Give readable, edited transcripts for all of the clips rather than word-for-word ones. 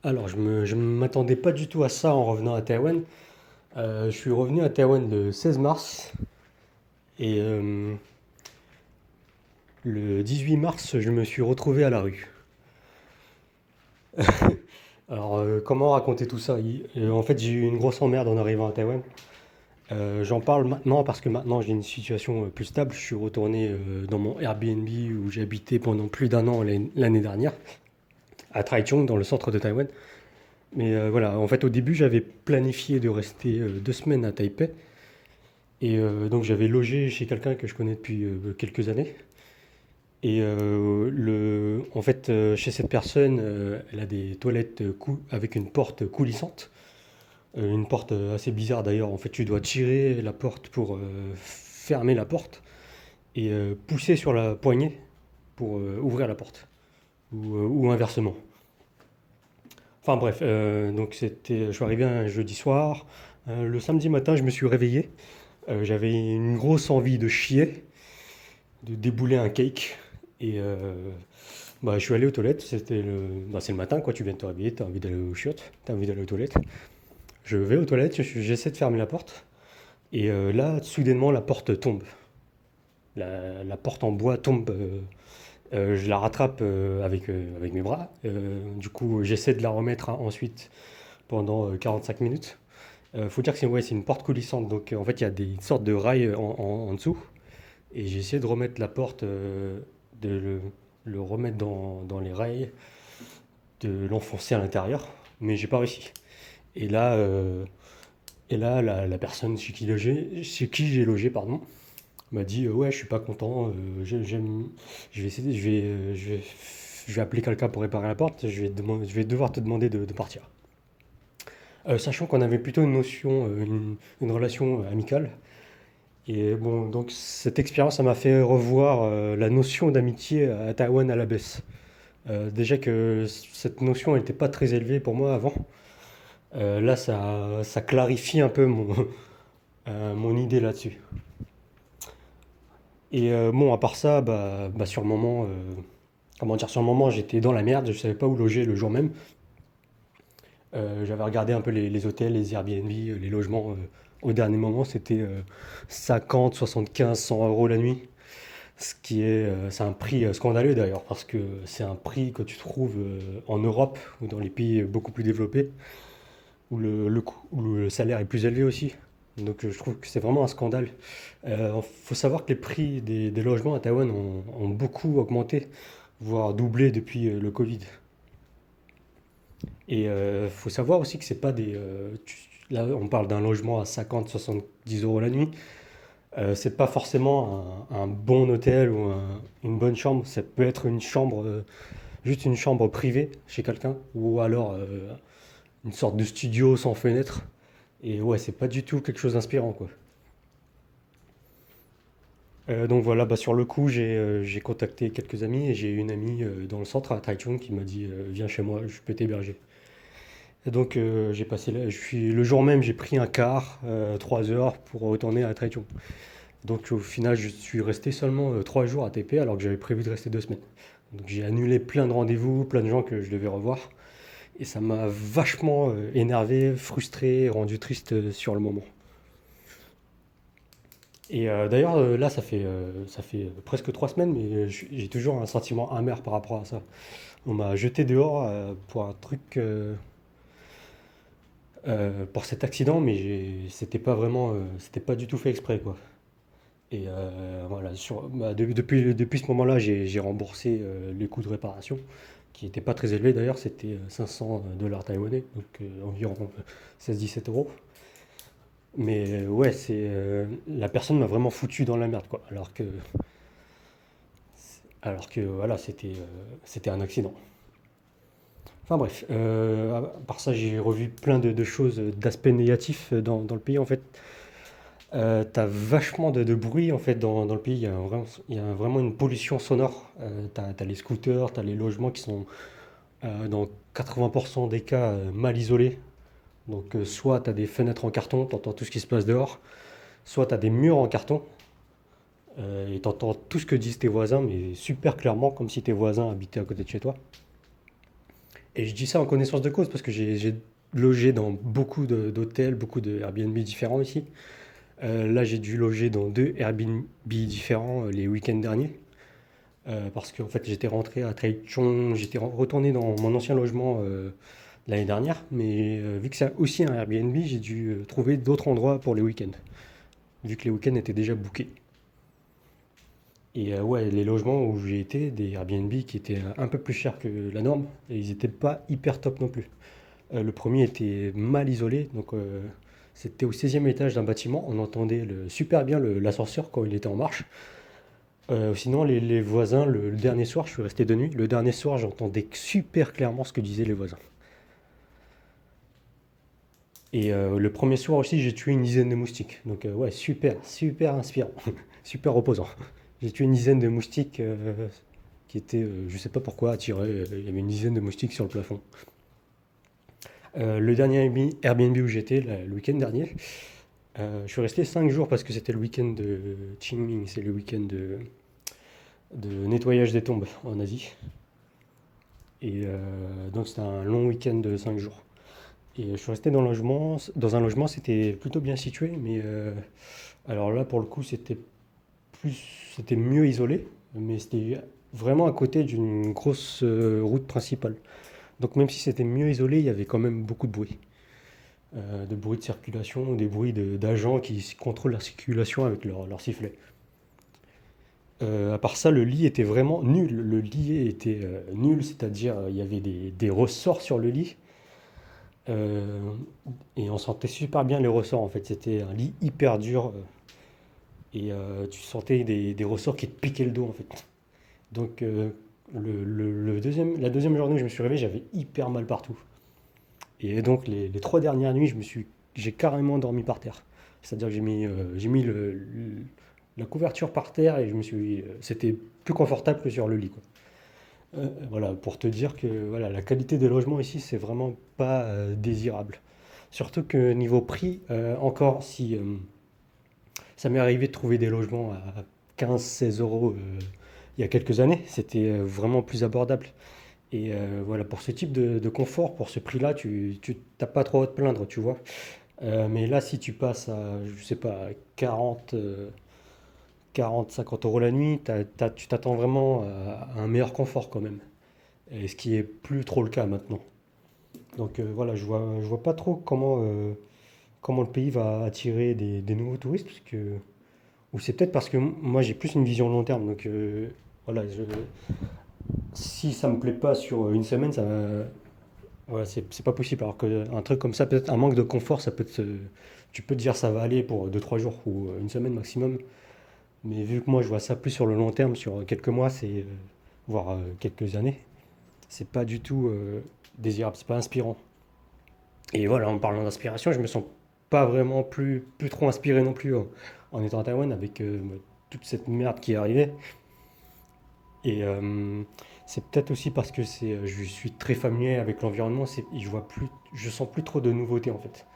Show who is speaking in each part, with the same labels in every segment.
Speaker 1: Alors, je m'attendais pas du tout à ça en revenant à Taïwan. Je suis revenu à Taïwan le 16 mars et le 18 mars, je me suis retrouvé à la rue. Alors, comment raconter tout ça? En fait, j'ai eu une grosse emmerde en arrivant à Taïwan. J'en parle maintenant parce que maintenant j'ai une situation plus stable. Je suis retourné dans mon Airbnb où j'ai habité pendant plus d'un an l'année dernière, à Taichung, dans le centre de Taïwan. Mais voilà, en fait, au début, j'avais planifié de rester 2 semaines à Taipei. Et donc j'avais logé chez quelqu'un que je connais depuis quelques années. Et en fait, chez cette personne, elle a des toilettes avec une porte coulissante. Une porte assez bizarre d'ailleurs. En fait, tu dois tirer la porte pour fermer la porte et pousser sur la poignée pour ouvrir la porte. Ou inversement. Enfin bref, je suis arrivé un jeudi soir. Le samedi matin, je me suis réveillé. J'avais une grosse envie de chier, de débouler un cake. Et je suis allé aux toilettes. C'est le matin, quoi. Tu viens de te réveiller, tu as envie d'aller aux chiottes, tu as envie d'aller aux toilettes. Je vais aux toilettes, j'essaie de fermer la porte. Et là, soudainement, la porte tombe. La porte en bois tombe. Je la rattrape avec mes bras. Du coup, j'essaie de la remettre ensuite pendant 45 minutes. Faut dire que c'est une porte coulissante, donc en fait il y a des sortes de rails en dessous. Et j'ai essayé de remettre la porte, de le remettre dans les rails, de l'enfoncer à l'intérieur, mais j'ai pas réussi. Et là, la personne chez qui j'ai logé, pardon, m'a dit ouais, je suis pas content, je vais essayer, je vais appeler quelqu'un pour réparer la porte, je vais devoir te demander de partir. Sachant qu'on avait plutôt une relation amicale. Et bon, donc cette expérience, ça m'a fait revoir la notion d'amitié à Taïwan à la baisse. Déjà que cette notion n'était pas très élevée pour moi avant. Là, ça clarifie un peu mon idée là-dessus. Et bon, à part ça, sur le moment, comment dire, sur le moment, j'étais dans la merde, je savais pas où loger le jour même. J'avais regardé un peu les hôtels, les Airbnb, les logements. Au dernier moment, c'était 50, 75, 100 euros la nuit. C'est un prix scandaleux d'ailleurs, parce que c'est un prix que tu trouves en Europe ou dans les pays beaucoup plus développés, où le salaire est plus élevé aussi. Donc je trouve que c'est vraiment un scandale. Il faut savoir que les prix des logements à Taïwan ont beaucoup augmenté, voire doublé depuis le Covid. Et il faut savoir aussi que c'est pas là, on parle d'un logement à 50, 70 euros la nuit. C'est pas forcément un bon hôtel ou une bonne chambre. Ça peut être juste une chambre privée chez quelqu'un, ou alors une sorte de studio sans fenêtre. Et ouais, c'est pas du tout quelque chose d'inspirant, quoi. Donc voilà, sur le coup, j'ai contacté quelques amis et j'ai une amie dans le centre à Taichung qui m'a dit viens chez moi, je peux t'héberger. Et donc j'ai passé le jour même, j'ai pris un car, 3 heures pour retourner à Taichung. Donc au final, je suis resté seulement 3 jours à TP alors que j'avais prévu de rester 2 semaines. Donc j'ai annulé plein de rendez-vous, plein de gens que je devais revoir. Et ça m'a vachement énervé, frustré, rendu triste sur le moment. Et d'ailleurs, là, ça fait presque 3 semaines, mais j'ai toujours un sentiment amer par rapport à ça. On m'a jeté dehors pour un truc, pour cet accident, mais c'était pas du tout fait exprès, quoi. Et voilà, depuis ce moment-là, j'ai remboursé les coûts de réparation, qui n'étaient pas très élevés d'ailleurs, c'était 500 dollars taïwanais, donc environ 16-17 euros. Mais ouais, la personne m'a vraiment foutu dans la merde, quoi. Alors que voilà, c'était un accident. Enfin bref, à part ça, j'ai revu plein de choses, d'aspects négatifs dans le pays en fait. T'as vachement de bruit en fait dans le pays. Il y a vraiment une pollution sonore. T'as les scooters, t'as les logements qui sont dans 80% des cas mal isolés. Donc soit t'as des fenêtres en carton, t'entends tout ce qui se passe dehors, soit t'as des murs en carton et t'entends tout ce que disent tes voisins, mais super clairement, comme si tes voisins habitaient à côté de chez toi. Et je dis ça en connaissance de cause parce que j'ai logé dans beaucoup d'hôtels, beaucoup de Airbnb différents ici. Là, j'ai dû loger dans deux Airbnb différents les week-ends derniers. Parce qu'en fait, j'étais rentré à Taichung, retourné dans mon ancien logement l'année dernière. Mais vu que c'est aussi un Airbnb, j'ai dû trouver d'autres endroits pour les week-ends. Vu que les week-ends étaient déjà bookés. Et ouais, les logements où j'ai été, des Airbnb qui étaient un peu plus chers que la norme, et ils étaient pas hyper top non plus. Le premier était mal isolé, donc c'était au 16e étage d'un bâtiment. On entendait super bien l'ascenseur quand il était en marche. Sinon, les voisins, le dernier soir, je suis resté de nuit. Le dernier soir, j'entendais super clairement ce que disaient les voisins. Et le premier soir aussi, j'ai tué une dizaine de moustiques. Donc ouais, super, super inspirant, super reposant. J'ai tué une dizaine de moustiques qui étaient, je sais pas pourquoi, attirés. Il y avait une dizaine de moustiques sur le plafond. Le dernier Airbnb où j'étais, le week-end dernier, je suis resté 5 jours parce que c'était le week-end de Qingming, c'est le week-end de nettoyage des tombes en Asie. Et donc c'était un long week-end de 5 jours. Et je suis resté dans un logement, c'était plutôt bien situé, mais alors là pour le coup c'était mieux isolé, mais c'était vraiment à côté d'une grosse route principale. Donc même si c'était mieux isolé, il y avait quand même beaucoup de bruit. De bruit de circulation, des bruits d'agents qui contrôlent la circulation avec leur sifflet. À part ça, le lit était vraiment nul. Le lit était nul, c'est-à-dire il y avait des ressorts sur le lit. euh, et on sentait super bien les ressorts en fait. C'était un lit hyper dur et tu sentais des ressorts qui te piquaient le dos en fait. Donc la deuxième journée où je me suis réveillé, j'avais hyper mal partout. Et donc les trois dernières nuits, j'ai carrément dormi par terre. C'est-à-dire que j'ai mis la couverture par terre et c'était plus confortable que sur le lit, quoi. Voilà, pour te dire que voilà, la qualité des logements ici, c'est vraiment pas désirable. Surtout que niveau prix, encore si ça m'est arrivé de trouver des logements à 15-16 € il y a quelques années, c'était vraiment plus abordable. Et voilà, pour ce type de confort, pour ce prix-là, tu t'as pas trop à te plaindre, tu vois. Mais là, si tu passes à, je sais pas, 40-50 € la nuit, tu t'attends vraiment à un meilleur confort quand même. Et ce qui est plus trop le cas maintenant. Donc voilà, je vois pas trop comment le pays va attirer des nouveaux touristes, ou c'est peut-être parce que moi j'ai plus une vision long terme. Donc voilà, si ça me plaît pas sur une semaine, voilà, c'est pas possible. Alors qu'un truc comme ça, peut-être un manque de confort, tu peux te dire ça va aller pour 2-3 jours ou une semaine maximum. Mais vu que moi je vois ça plus sur le long terme, sur quelques mois, voire quelques années, c'est pas du tout désirable, c'est pas inspirant. Et voilà, en parlant d'inspiration, je me sens pas vraiment plus trop inspiré non plus en étant à Taïwan avec toute cette merde qui est arrivée. Et c'est peut-être aussi parce que je suis très familier avec l'environnement, je sens plus trop de nouveautés en fait.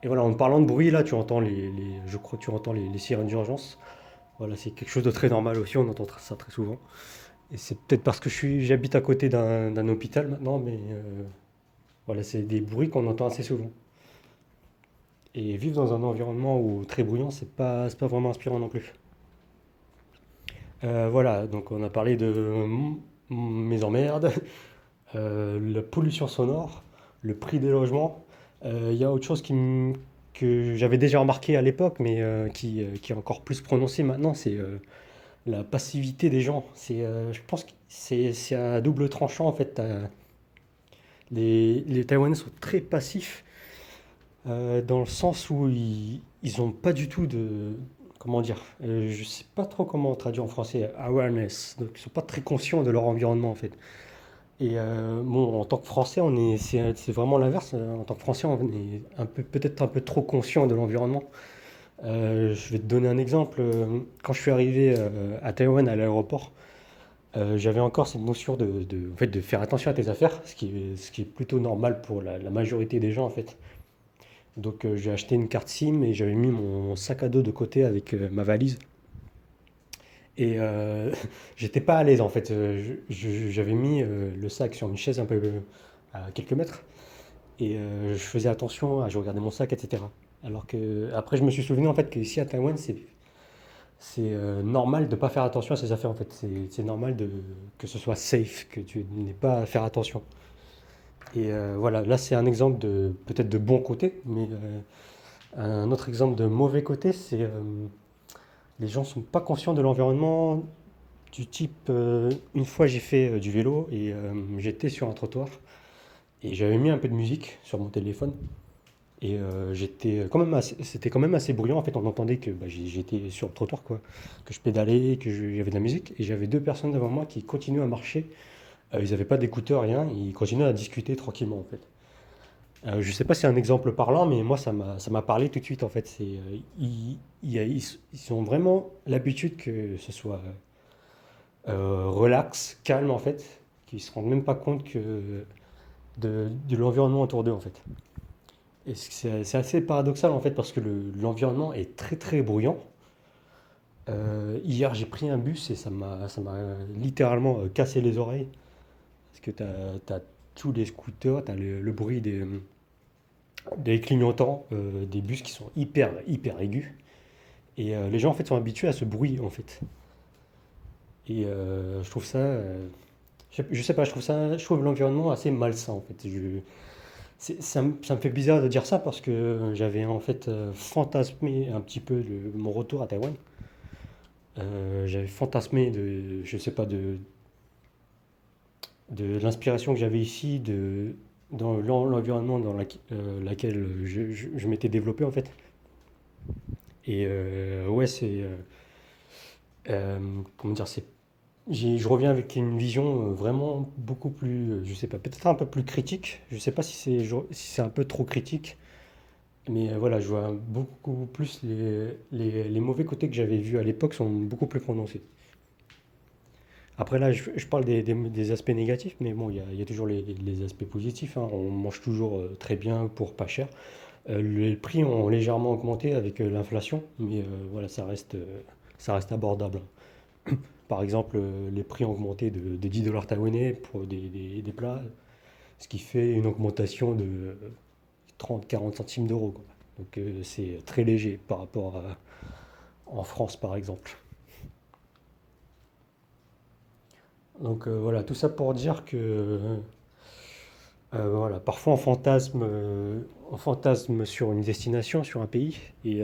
Speaker 1: Et voilà, en parlant de bruit, là, je crois que tu entends les sirènes d'urgence. Voilà, c'est quelque chose de très normal aussi, on entend ça très souvent. Et c'est peut-être parce que j'habite à côté d'un hôpital maintenant, mais voilà, c'est des bruits qu'on entend assez souvent. Et vivre dans un environnement très bruyant, c'est pas vraiment inspirant non plus. Voilà, donc on a parlé de mes emmerdes, la pollution sonore, le prix des logements. Il y a autre chose que j'avais déjà remarqué à l'époque, mais qui est encore plus prononcé maintenant, c'est la passivité des gens. Je pense que c'est à double tranchant en fait. Les Taïwanais sont très passifs dans le sens où ils ont pas du tout de. Comment dire? Je sais pas trop comment traduire en français. Awareness. Donc ils sont pas très conscients de leur environnement en fait. Et bon, en tant que Français, c'est vraiment l'inverse. En tant que Français, on est peut-être un peu trop conscient de l'environnement. Je vais te donner un exemple. Quand je suis arrivé à Taïwan à l'aéroport, j'avais encore cette notion en fait, de faire attention à tes affaires, ce qui est plutôt normal pour la majorité des gens en fait. Donc j'ai acheté une carte SIM et j'avais mis mon sac à dos de côté avec ma valise. Et j'étais pas à l'aise en fait. J'avais mis le sac sur une chaise à quelques mètres. Et je faisais attention, je regardais mon sac, etc. Alors que après, je me suis souvenu en fait que ici à Taïwan, c'est normal de ne pas faire attention à ses affaires en fait. C'est normal que ce soit safe, que tu n'aies pas à faire attention. Et voilà, là c'est un exemple de peut-être de bon côté, mais un autre exemple de mauvais côté, c'est les gens sont pas conscients de l'environnement du type. Une fois j'ai fait du vélo et j'étais sur un trottoir et j'avais mis un peu de musique sur mon téléphone. Et j'étais quand même c'était quand même assez bruyant. En fait, on entendait que bah, j'étais sur le trottoir, quoi, que je pédalais, j'avais de la musique. Et j'avais deux personnes devant moi qui continuaient à marcher. Ils n'avaient pas d'écouteurs, rien. Ils continuaient à discuter tranquillement, en fait. Je sais pas si c'est un exemple parlant, mais moi, ça m'a parlé tout de suite, en fait. Ils ont vraiment l'habitude que ce soit relax, calme, en fait. Qu'ils se rendent même pas compte de l'environnement autour d'eux, en fait. Et c'est assez paradoxal en fait parce que l'environnement est très très bruyant. Hier j'ai pris un bus et ça m'a littéralement cassé les oreilles parce que t'as tous les scooters, t'as le bruit des clignotants des bus qui sont hyper hyper aigus et les gens en fait sont habitués à ce bruit en fait. Et je trouve ça, je sais pas, je trouve l'environnement assez malsain en fait. Ça me fait bizarre de dire ça parce que j'avais en fait fantasmé un petit peu mon retour à Taïwan. J'avais fantasmé je sais pas, de l'inspiration que j'avais ici, dans l'environnement dans laquelle je m'étais développé en fait. Et ouais, comment dire, je reviens avec une vision vraiment beaucoup plus, je sais pas, peut-être un peu plus critique. Je sais pas si c'est un peu trop critique. Mais voilà, je vois beaucoup plus les mauvais côtés que j'avais vus à l'époque sont beaucoup plus prononcés. Après là, je parle des aspects négatifs, mais bon, il y a toujours les aspects positifs, hein. On mange toujours très bien pour pas cher. Les prix ont légèrement augmenté avec l'inflation, mais voilà, ça reste abordable. Par exemple, les prix ont augmenté de 10 dollars taïwanais pour des plats, ce qui fait une augmentation de 30-40 centimes d'euros, quoi. Donc c'est très léger par rapport à en France par exemple. Donc voilà, tout ça pour dire que voilà, parfois on fantasme sur une destination, sur un pays, et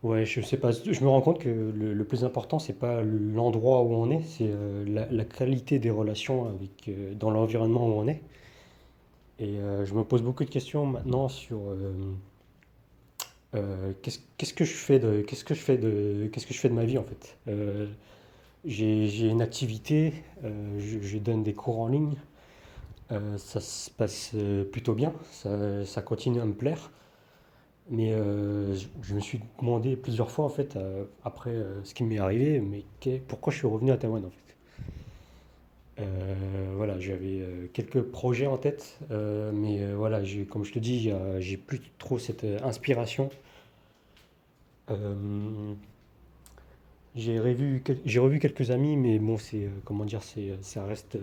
Speaker 1: ouais, je sais pas, je me rends compte que le plus important, c'est pas l'endroit où on est, c'est la qualité des relations dans l'environnement où on est. Et je me pose beaucoup de questions maintenant sur qu'est-ce que je fais qu'est-ce que je fais de ma vie en fait. J'ai une activité, je donne des cours en ligne, ça se passe plutôt bien, ça continue à me plaire, mais je me suis demandé plusieurs fois en fait, après ce qui m'est arrivé, mais pourquoi je suis revenu à Taïwan en fait. Voilà, j'avais quelques projets en tête, mais voilà, comme je te dis, j'ai plus trop cette inspiration. Euh, j'ai revu quelques amis, mais bon, comment dire, ça reste,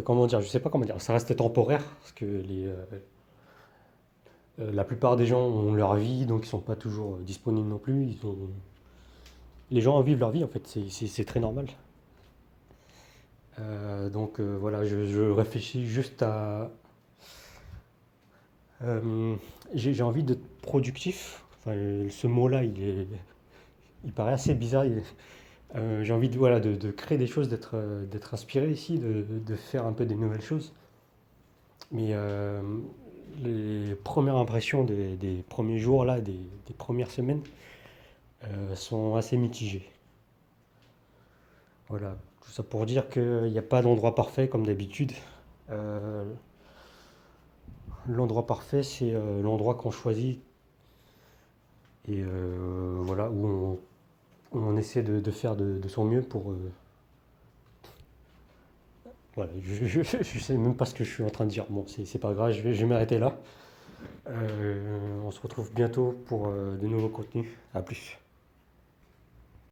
Speaker 1: comment dire, je sais pas comment dire, ça reste temporaire, parce que la plupart des gens ont leur vie, donc ils sont pas toujours disponibles non plus. Les gens vivent leur vie, en fait, c'est très normal. Donc voilà, je réfléchis juste euh, j'ai envie d'être productif. Enfin, ce mot-là, il paraît assez bizarre. J'ai envie voilà, de créer des choses, d'être inspiré ici, de faire un peu des nouvelles choses. Mais les premières impressions des premiers jours, là, des premières semaines, sont assez mitigées. Voilà, tout ça pour dire qu'il n'y a pas d'endroit parfait comme d'habitude. Euh, L'endroit parfait, c'est l'endroit qu'on choisit et voilà, où on essaie de faire de son mieux pour. Voilà, je sais même pas ce que je suis en train de dire. Bon, c'est pas grave, je vais m'arrêter là. On se retrouve bientôt pour de nouveaux contenus. À plus.